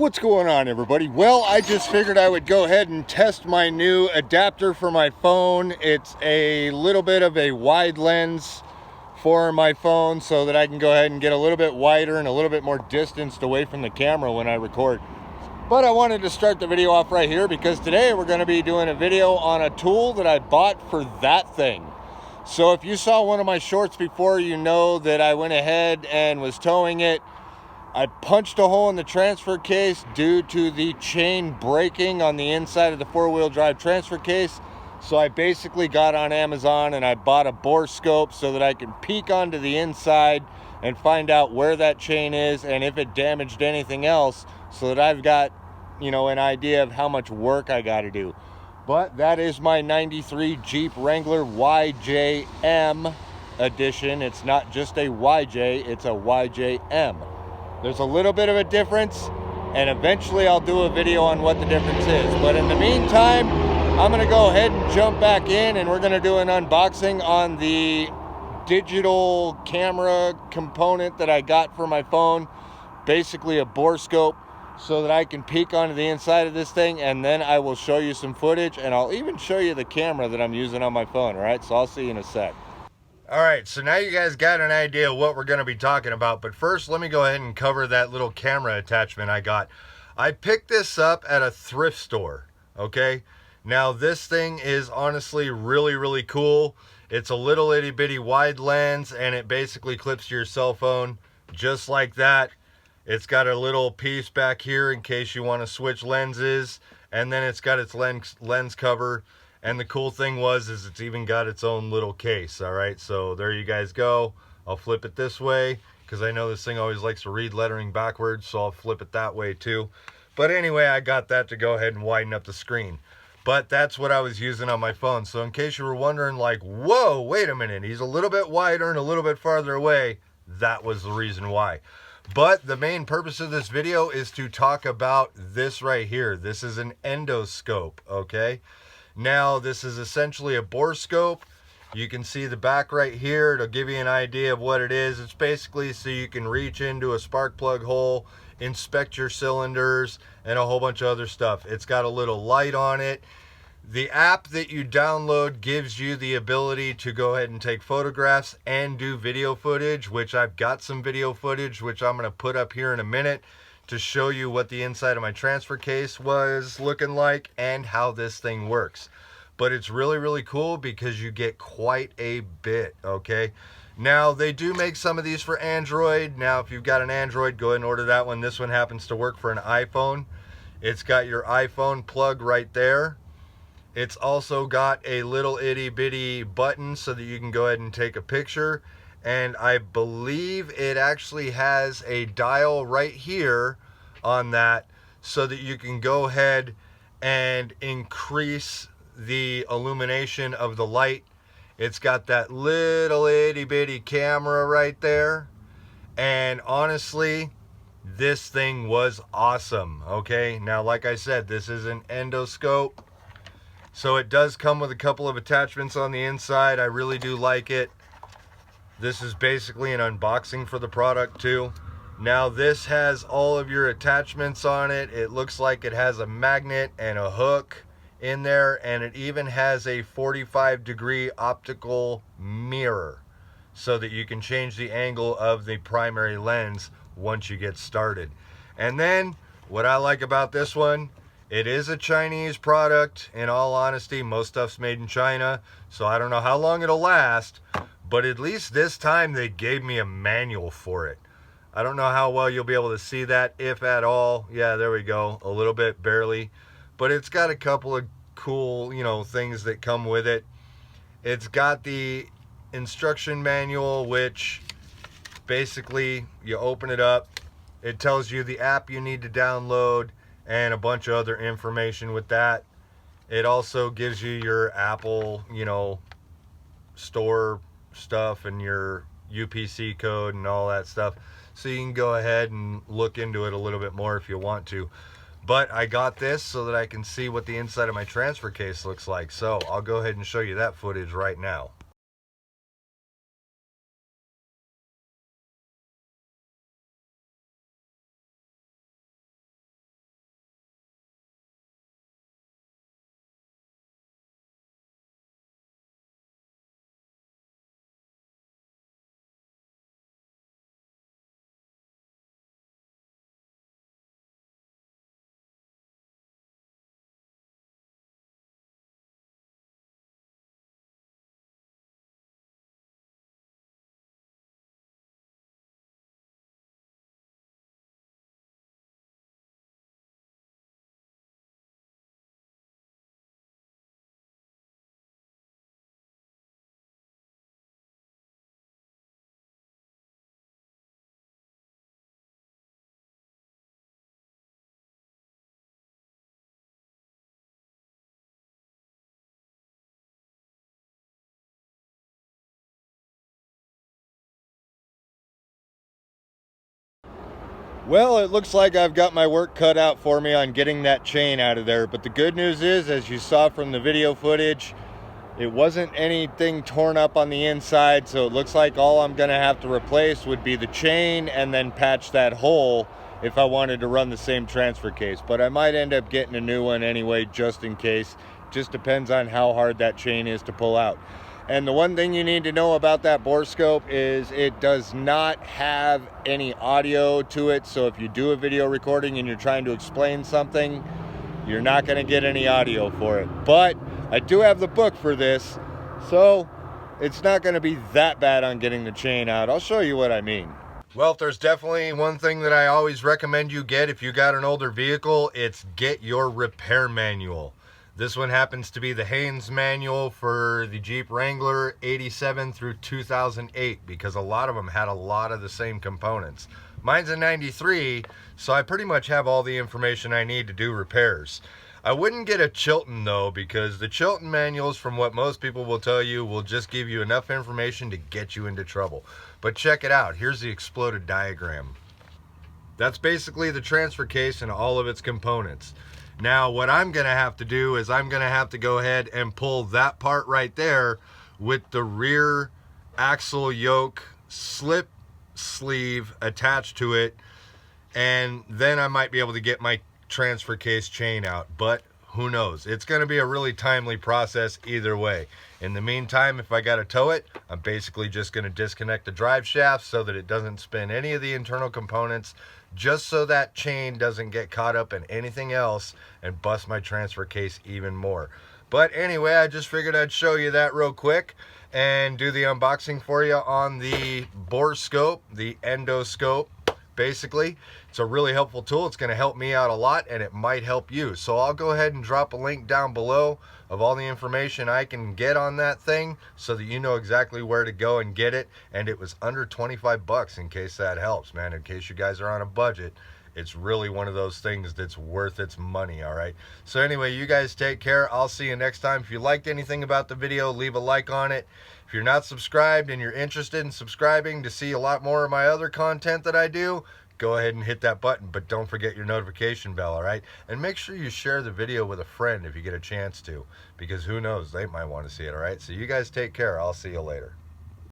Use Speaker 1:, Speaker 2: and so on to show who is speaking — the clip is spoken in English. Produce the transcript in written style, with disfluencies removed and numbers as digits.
Speaker 1: What's going on, everybody? Well, I just figured I would go ahead and test my new adapter for my phone. It's a little bit of a wide lens for my phone so that I can go ahead and get a little bit wider and a little bit more distanced away from the camera when I record. But I wanted to start the video off right here because today we're going to be doing a video on a tool that I bought for that thing. So if you saw one of my shorts before, you know that I went ahead and was towing it. I punched a hole in the transfer case due to the chain breaking on the inside of the four-wheel drive transfer case. So I basically got on Amazon and I bought a borescope so that I can peek onto the inside and find out where that chain is and if it damaged anything else, so that I've got, an idea of how much work I got to do. But that is my 93 Jeep Wrangler YJM edition. It's not just a YJ, it's a YJM. There's a little bit of a difference, and eventually I'll do a video on what the difference is. But in the meantime, I'm going to go ahead and jump back in, and we're going to do an unboxing on the digital camera component that I got for my phone. Basically a borescope, so that I can peek onto the inside of this thing, and then I will show you some footage, and I'll even show you the camera that I'm using on my phone. All right, so I'll see you in a sec. All right, so now you guys got an idea of what we're going to be talking about, but first let me go ahead and cover that little camera attachment I got. I picked this up at a thrift store, okay? Now this thing is honestly really, really cool. It's a little itty bitty wide lens, and it basically clips to your cell phone just like that. It's got a little piece back here in case you want to switch lenses, and then it's got its lens cover. And the cool thing is it's even got its own little case. All right, so there you guys go. I'll flip it this way because I know this thing always likes to read lettering backwards, so I'll flip it that way too. But anyway, I got that to go ahead and widen up the screen. But that's what I was using on my phone. So in case you were wondering, like, whoa, wait a minute, he's a little bit wider and a little bit farther away, that was the reason why. But the main purpose of this video is to talk about this right here. This is an endoscope, okay? Now, this is essentially a borescope. You can see the back right here. It'll give you an idea of what it is. It's basically so you can reach into a spark plug hole, inspect your cylinders, and a whole bunch of other stuff. It's got a little light on it. The app that you download gives you the ability to go ahead and take photographs and do video footage, which I've got some video footage, which I'm going to put up here in a minute to show you what the inside of my transfer case was looking like and how this thing works. But it's really, really cool because you get quite a bit, okay? Now, they do make some of these for Android. Now, if you've got an Android, go ahead and order that one. This one happens to work for an iPhone. It's got your iPhone plug right there. It's also got a little itty bitty button so that you can go ahead and take a picture. And I believe it actually has a dial right here on that so that you can go ahead and increase the illumination of the light. It's got that little itty bitty camera right there. And honestly, this thing was awesome, okay? Now, like I said, this is an endoscope. So it does come with a couple of attachments on the inside. I really do like it. This is basically an unboxing for the product too. Now this has all of your attachments on it. It looks like it has a magnet and a hook in there, and it even has a 45-degree optical mirror so that you can change the angle of the primary lens once you get started. And then what I like about this one, it is a Chinese product. In all honesty, most stuff's made in China, so I don't know how long it'll last, but at least this time they gave me a manual for it. I don't know how well you'll be able to see that, if at all. Yeah, there we go. A little bit, barely. But it's got a couple of cool, things that come with it. It's got the instruction manual, which basically you open it up. It tells you the app you need to download and a bunch of other information with that. It also gives you your Apple, store stuff and your UPC code and all that stuff. So you can go ahead and look into it a little bit more if you want to. But I got this so that I can see what the inside of my transfer case looks like. So I'll go ahead and show you that footage right now. Well, it looks like I've got my work cut out for me on getting that chain out of there, but the good news is, as you saw from the video footage, it wasn't anything torn up on the inside, so it looks like all I'm gonna have to replace would be the chain and then patch that hole if I wanted to run the same transfer case. But I might end up getting a new one anyway, just in case. Just depends on how hard that chain is to pull out. And the one thing you need to know about that borescope is it does not have any audio to it. So if you do a video recording and you're trying to explain something, you're not going to get any audio for it. But I do have the book for this, so it's not going to be that bad on getting the chain out. I'll show you what I mean. Well, if there's definitely one thing that I always recommend you get if you got an older vehicle, it's get your repair manual. This one happens to be the Haynes manual for the Jeep Wrangler 87 through 2008, because a lot of them had a lot of the same components. Mine's a 93, so I pretty much have all the information I need to do repairs. I wouldn't get a Chilton though, because the Chilton manuals, from what most people will tell you, will just give you enough information to get you into trouble. But check it out. Here's the exploded diagram. That's basically the transfer case and all of its components. Now, what I'm going to have to do is I'm going to have to go ahead and pull that part right there with the rear axle yoke slip sleeve attached to it, and then I might be able to get my transfer case chain out. But who knows? It's going to be a really timely process either way. In the meantime, if I got to tow it, I'm basically just going to disconnect the drive shaft so that it doesn't spin any of the internal components, just so that chain doesn't get caught up in anything else and bust my transfer case even more. But anyway, I just figured I'd show you that real quick and do the unboxing for you on the borescope, the endoscope. Basically, it's a really helpful tool. It's going to help me out a lot, and it might help you. So I'll go ahead and drop a link down below of all the information I can get on that thing so that you know exactly where to go and get it. And it was under 25 bucks, in case that helps, man. In case you guys are on a budget, it's really one of those things that's worth its money. All right, so anyway, you guys take care. I'll see you next time. If you liked anything about the video, leave a like on it. If you're not subscribed and you're interested in subscribing to see a lot more of my other content that I do, go ahead and hit that button, but don't forget your notification bell. All right, and make sure you share the video with a friend if you get a chance to, because who knows, they might want to see it. All right, so you guys take care. I'll see you later.